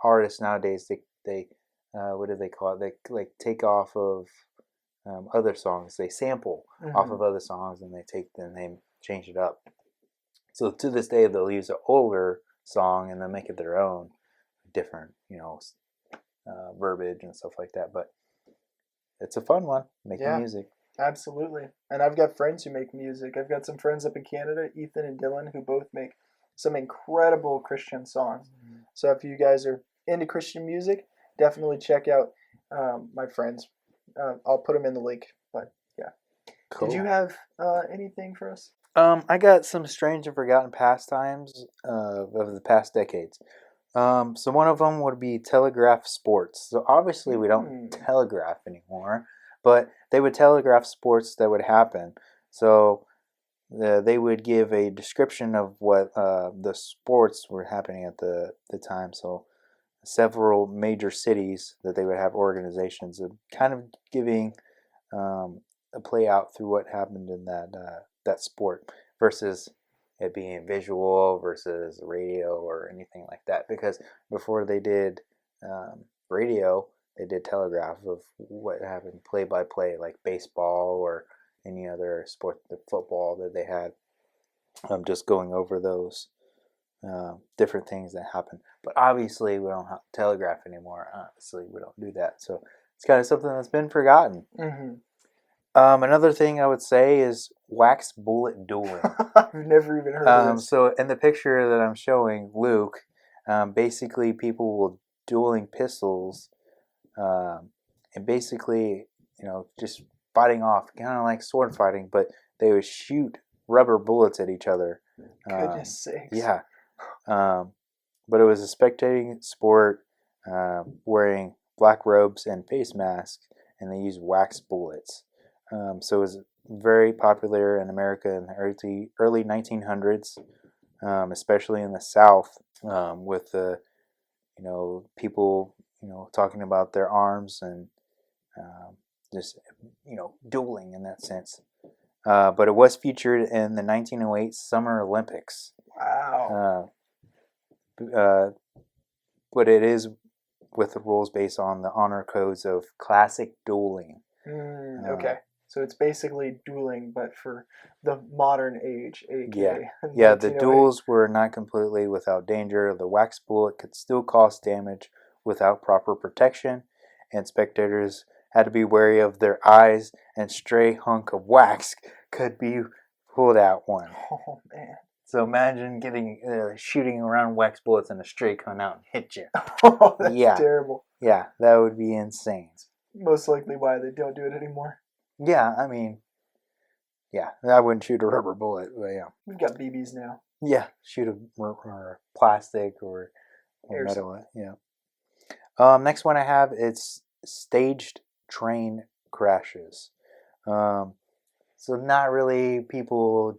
artists nowadays they what do they call it? They like take off of other songs. They sample off of other songs and they change it up. So to this day, they'll use an older song and then make it their own, different verbiage and stuff like that. But it's a fun one, making music. Absolutely. And I've got friends who make music. I've got some friends up in Canada, Ethan and Dylan, who both make some incredible Christian songs. Mm-hmm. So if you guys are into Christian music, definitely check out my friends. I'll put them in the link. But yeah. Cool. Did you have anything for us? I got some strange and forgotten pastimes of the past decades. So one of them would be telegraph sports. So obviously we don't telegraph anymore, but they would telegraph sports that would happen. So they would give a description of what the sports were happening at the time. So several major cities that they would have organizations of kind of giving a play out through what happened in that sport versus it being visual versus radio or anything like that. Because before they did radio, they did telegraph of what happened play by play, like baseball or any other sport, the football that they had. Just going over those different things that happen. But obviously we don't have telegraph anymore. Obviously we don't do that. So it's kind of something that's been forgotten. Mm-hmm. Another thing I would say is wax bullet dueling. I've never even heard of this. So in the picture that I'm showing, Luke, basically people will dueling pistols, and basically, just fighting off, kind of like sword fighting, but they would shoot rubber bullets at each other. Goodness sakes. Yeah. But it was a spectating sport, wearing black robes and face masks, and they used wax bullets. So it was very popular in America in the early 1900s, especially in the South, with the people talking about their arms and just dueling in that sense. But it was featured in the 1908 Summer Olympics. Wow. But it is with the rules based on the honor codes of classic dueling. Okay. So it's basically dueling, but for the modern age, aka. Yeah. The duels were not completely without danger. The wax bullet could still cause damage without proper protection, and spectators had to be wary of their eyes, and stray hunk of wax could be pulled out one. Oh man. So imagine getting shooting around wax bullets and a stray coming out and hit you. Oh, that's terrible. Yeah, that would be insane. Most likely why they don't do it anymore. Yeah, I mean, yeah, I wouldn't shoot a rubber bullet, but yeah. We've got BBs now. Yeah, shoot a plastic or metal. Yeah. Next one I have, it's staged train crashes. So not really people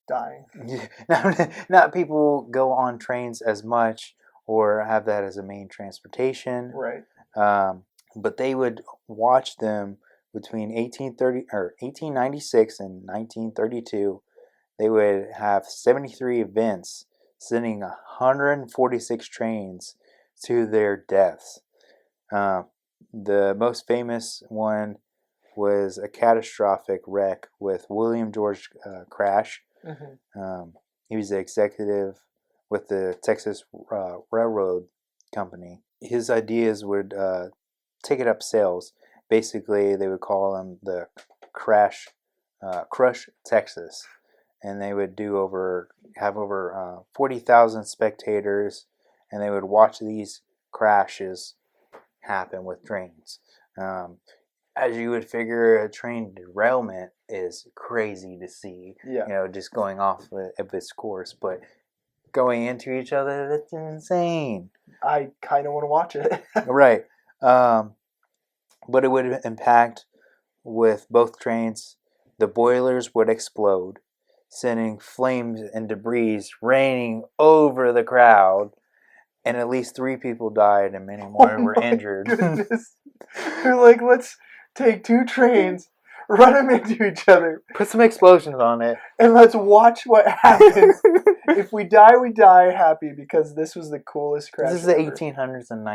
dying. Not people go on trains as much or have that as a main transportation. Right. But they would watch them between 1896 and 1932. They would have 73 events, sending 146 trains to their deaths. The most famous one was a catastrophic wreck with William George Crash. Mm-hmm. He was the executive with the Texas Railroad Company. His ideas would ticket up sales. Basically, they would call them the Crush Texas, and they would have over 40,000 spectators, and they would watch these crashes happen with trains. As you would figure, a train derailment is crazy to see. Yeah. Just going off of its course, but going into each other, that's insane. I kind of want to watch it. Right. But it would impact with both trains. The boilers would explode, sending flames and debris raining over the crowd, and at least 3 people died and many more were injured. Goodness. They're like, let's take 2 trains, run them into each other, put some explosions on it, and let's watch what happens. If we die, we die happy because this was the coolest crash. This is the 1800s and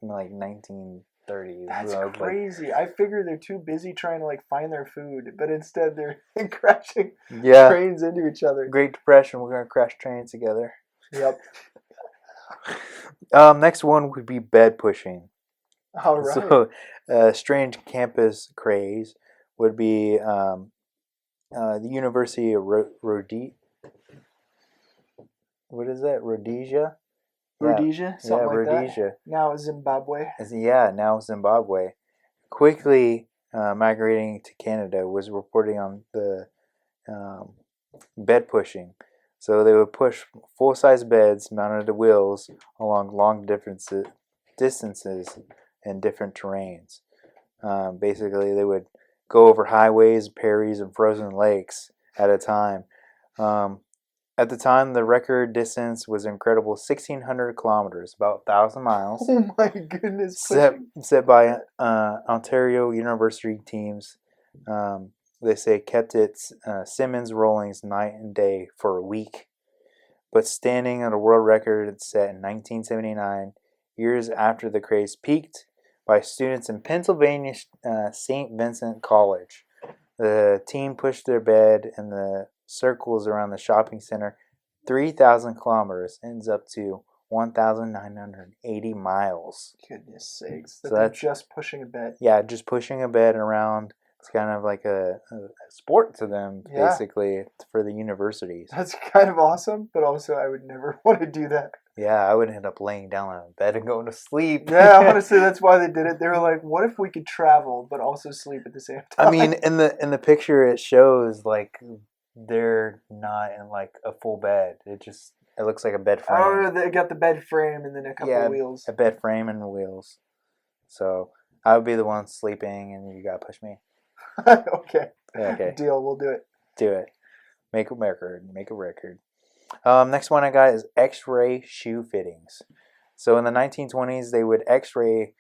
1930s. That's crazy. I figure they're too busy trying to find their food, but instead they're crashing trains into each other. Great Depression. We're gonna crash trains together. Yep. Next one would be bed pushing. All right. So, strange campus craze would be the University of Rhodesia. What is that? Rhodesia? Rhodesia? Something like Rhodesia. That. Now Zimbabwe. Now Zimbabwe. Quickly migrating to Canada was reporting on the bed pushing. So they would push full-size beds mounted to wheels along long distances in different terrains. Basically, they would go over highways, prairies, and frozen lakes at a time. At the time, the record distance was an incredible 1,600 kilometers, about 1,000 miles. Oh my goodness. Set by Ontario University teams. They say kept its Simmons rollings night and day for a week. But standing at a world record set in 1979, years after the craze peaked, by students in Pennsylvania St. Vincent College. The team pushed their bed in the circles around the shopping center 3,000 kilometers, ends up to 1,980 miles. Goodness sakes. So that's just pushing a bed. Yeah, just pushing a bed around. It's kind of like a sport to them, basically, for the universities. That's kind of awesome, but also I would never want to do that. Yeah, I would end up laying down on a bed and going to sleep. Yeah, honestly, that's why they did it. They were like, what if we could travel but also sleep at the same time? I mean, in the picture it shows they're not in a full bed. It looks like a bed frame. Oh, they got the bed frame and then a couple of wheels. A bed frame and wheels. So I would be the one sleeping, and you gotta push me. Okay. Okay. Deal. We'll do it. Do it. Make a record. Next one I got is X-ray shoe fittings. So in the 1920s, they would X-ray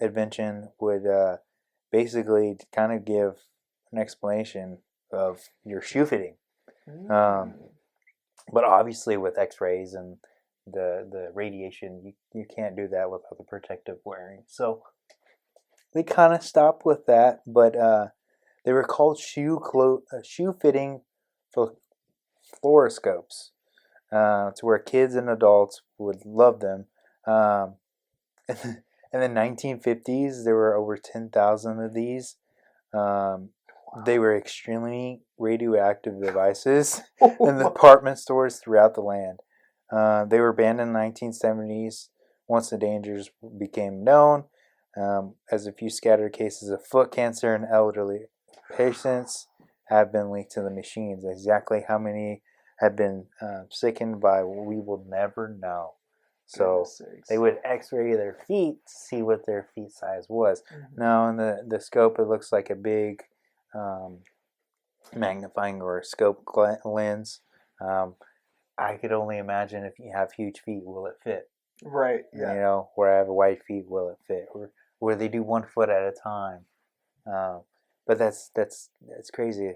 invention would basically kind of give an explanation of your shoe fitting. But obviously with X-rays and the radiation, you can't do that without the protective wearing. So they kind of stopped with that, but they were called shoe fitting fluoroscopes, to where kids and adults would love them. In the 1950s, there were over 10,000 of these. They were extremely radioactive devices in department stores throughout the land. They were banned in the 1970s once the dangers became known, as a few scattered cases of foot cancer in elderly patients have been linked to the machines. Exactly how many have been sickened by, we will never know. So they would x-ray their feet to see what their feet size was. Mm-hmm. Now in the scope, it looks like a big magnifying or scope lens. I could only imagine if you have huge feet, will it fit? Right. Yeah. You know, where I have wide feet, will it fit? Or where they do 1 foot at a time. But that's crazy.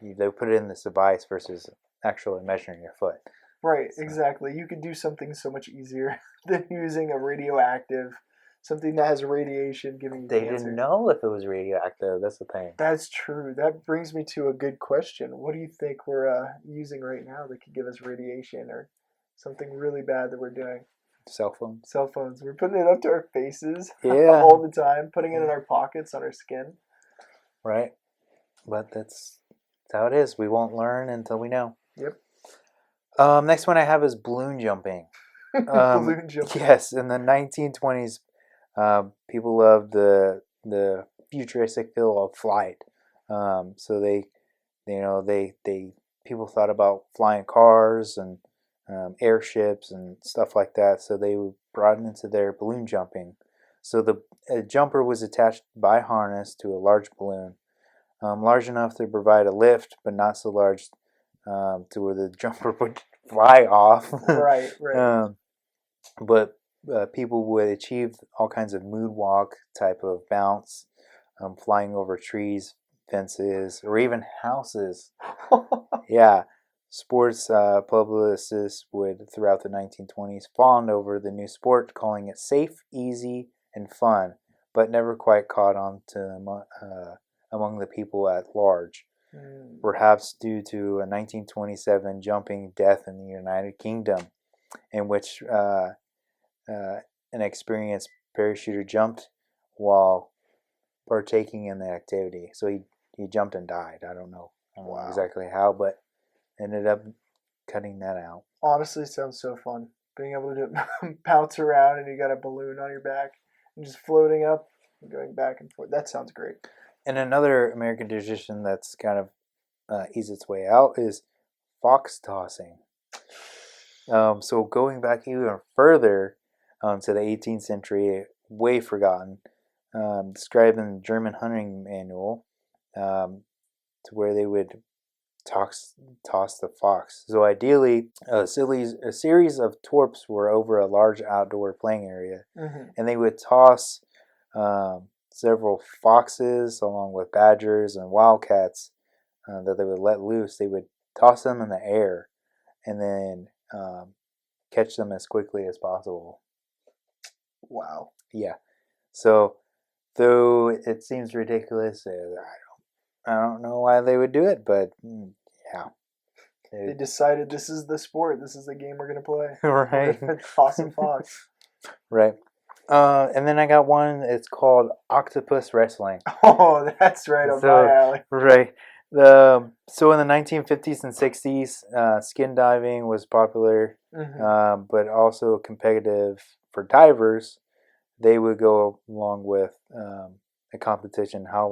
They put it in this device versus actually measuring your foot. Right. So. Exactly. You could do something so much easier than using a radioactive, something that has radiation giving you They cancer. Didn't know if it was radioactive. That's the thing. That's true. That brings me to a good question. What do you think we're using right now that could give us radiation or something really bad that we're doing? Cell phones. Cell phones. We're putting it up to our faces all the time, putting it in our pockets, on our skin. Right. But that's how it is. We won't learn until we know. Yep. Next one I have is balloon jumping. Balloon jumping. Yes, in the 1920s, people loved the futuristic feel of flight. So people thought about flying cars and airships and stuff like that. So they brought it into their balloon jumping. So the jumper was attached by harness to a large balloon, large enough to provide a lift, but not so large to where the jumper would fly off. Right. But people would achieve all kinds of moonwalk type of bounce, flying over trees, fences, or even houses. Yeah. Sports publicists would, throughout the 1920s, fawn over the new sport, calling it safe, easy, and fun, but never quite caught on to among the people at large. Perhaps due to a 1927 jumping death in the United Kingdom, in which an experienced parachuter jumped while partaking in the activity. So he jumped and died. I don't know exactly how, but ended up cutting that out. Honestly, sounds so fun. Being able to bounce around and you got a balloon on your back and just floating up and going back and forth. That sounds great. And another American tradition that's kind of eased its way out is fox tossing. So going back even further to the 18th century, way forgotten, described in the German hunting manual, to where they would toss the fox. So ideally, a series of torps were over a large outdoor playing area, and they would toss several foxes along with badgers and wildcats that they would let loose. They would toss them in the air and then catch them as quickly as possible. Wow. Yeah. So though it seems ridiculous, I don't know why they would do it, but yeah. They decided this is the sport. This is the game we're going to play. Right. Toss a fox. Right. And then I got one. It's called octopus wrestling. Oh, that's right up my alley. Right. So in the 1950s and 60s, skin diving was popular, but also competitive for divers. They would go along with a competition how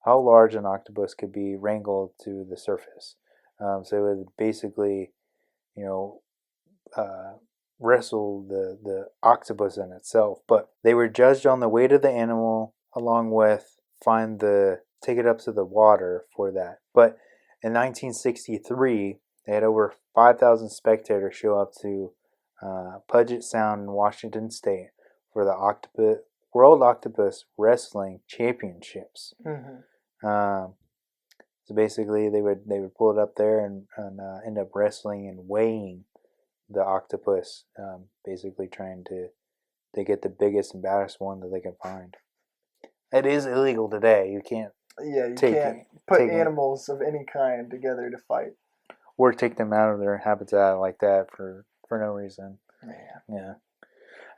large an octopus could be wrangled to the surface. So it would basically, wrestle the octopus in itself. But they were judged on the weight of the animal, along with take it up to the water for that. But in 1963, they had over 5,000 spectators show up to Puget Sound in Washington State for the World Octopus Wrestling Championships. So basically, they would pull it up there and end up wrestling and weighing the octopus, basically trying to get the biggest and baddest one that they can find. It is illegal today. You can't. Yeah, you can't put animals of any kind together to fight, or take them out of their habitat like that for no reason. Yeah.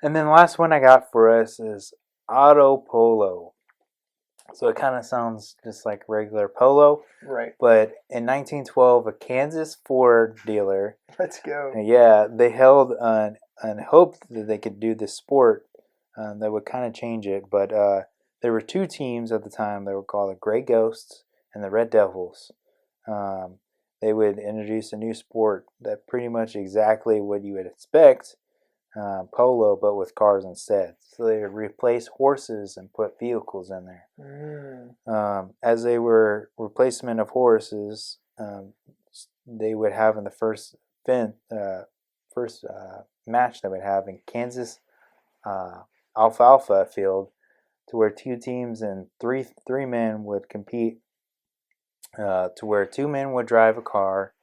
And then the last one I got for us is auto polo. So it kind of sounds just like regular polo. Right. But in 1912, a Kansas Ford dealer, Let's go. they held and hoped that they could do this sport that would kind of change it. But there were two teams at the time that were called the Gray Ghosts and the Red Devils. They would introduce a new sport that pretty much exactly what you would expect, polo, but with cars instead. So they would replace horses and put vehicles in there. As they were replacement of horses, they would have in the first match they would have in Kansas alfalfa field, to where two teams and three men would compete. To where two men would drive a car,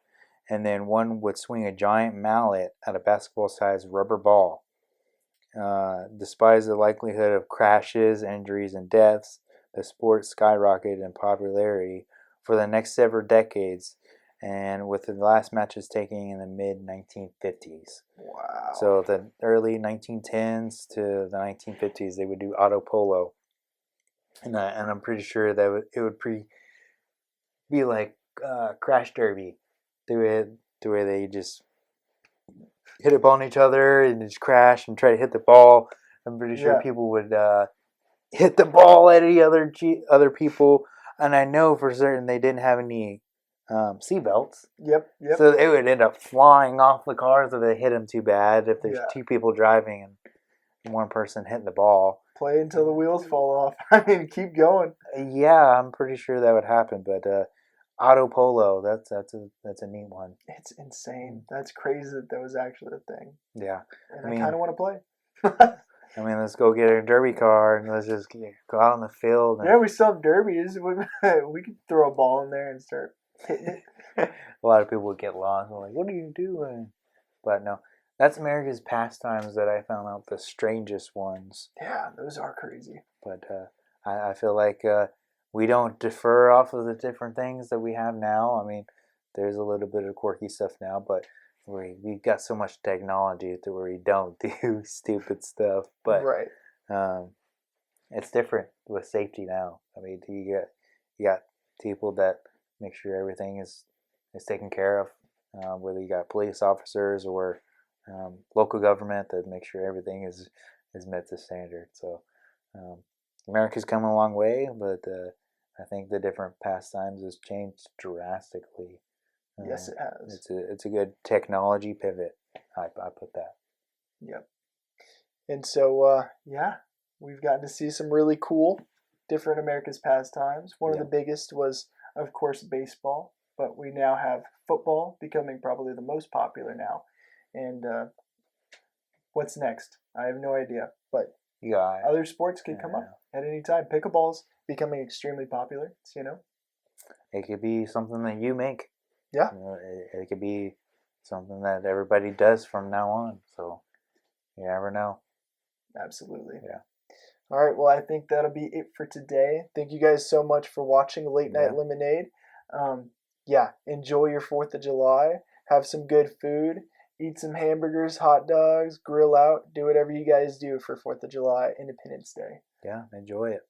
and then one would swing a giant mallet at a basketball-sized rubber ball. Despite the likelihood of crashes, injuries, and deaths, the sport skyrocketed in popularity for the next several decades, and with the last matches taking in the mid-1950s. Wow. So the early 1910s to the 1950s, they would do auto polo, and I'm pretty sure that it would be like crash derby, to where they just hit upon each other and just crash and try to hit the ball. I'm pretty sure people would hit the ball at any other people, and I know for certain they didn't have any seatbelts. Yep. So it would end up flying off the cars if they hit them too bad. If there's two people driving and one person hitting the ball. Play until the wheels fall off. I mean, keep going. Yeah, I'm pretty sure that would happen, but auto polo, that's a neat one. It's insane. That's crazy that was actually a thing. Yeah. And I kind of want to play. I mean, let's go get a derby car and let's just go out in the field. Yeah, we still have derbies. We could throw a ball in there and start hitting it. A lot of people would get lost. They're like, what are you doing? But no, that's America's pastimes that I found out the strangest ones. Yeah, those are crazy. But I feel like we don't defer off of the different things that we have now. I mean, there's a little bit of quirky stuff now, but we've got so much technology to where we don't do stupid stuff. But it's different with safety now. I mean, you got people that make sure everything is taken care of. Whether you got police officers or local government that make sure everything is met to standard. So America's come a long way, but I think the different pastimes has changed drastically. Yes, it has. It's a good technology pivot. I put that. Yep. And so we've gotten to see some really cool different America's pastimes. One of the biggest was, of course, baseball, but we now have football becoming probably the most popular now. And what's next? I have no idea, but other sports could come up at any time. Pickleball's becoming extremely popular. It could be something that you make. Yeah. It could be something that everybody does from now on. So you never know. Absolutely. Yeah. All right. Well, I think that'll be it for today. Thank you guys so much for watching Late Nite Lemonade. Enjoy your 4th of July. Have some good food. Eat some hamburgers, hot dogs, grill out. Do whatever you guys do for 4th of July, Independence Day. Yeah, enjoy it.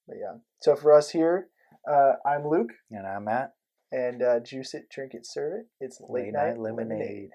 But so for us here, I'm Luke. And I'm Matt. And juice it, drink it, serve it. It's Late Night Lemonade.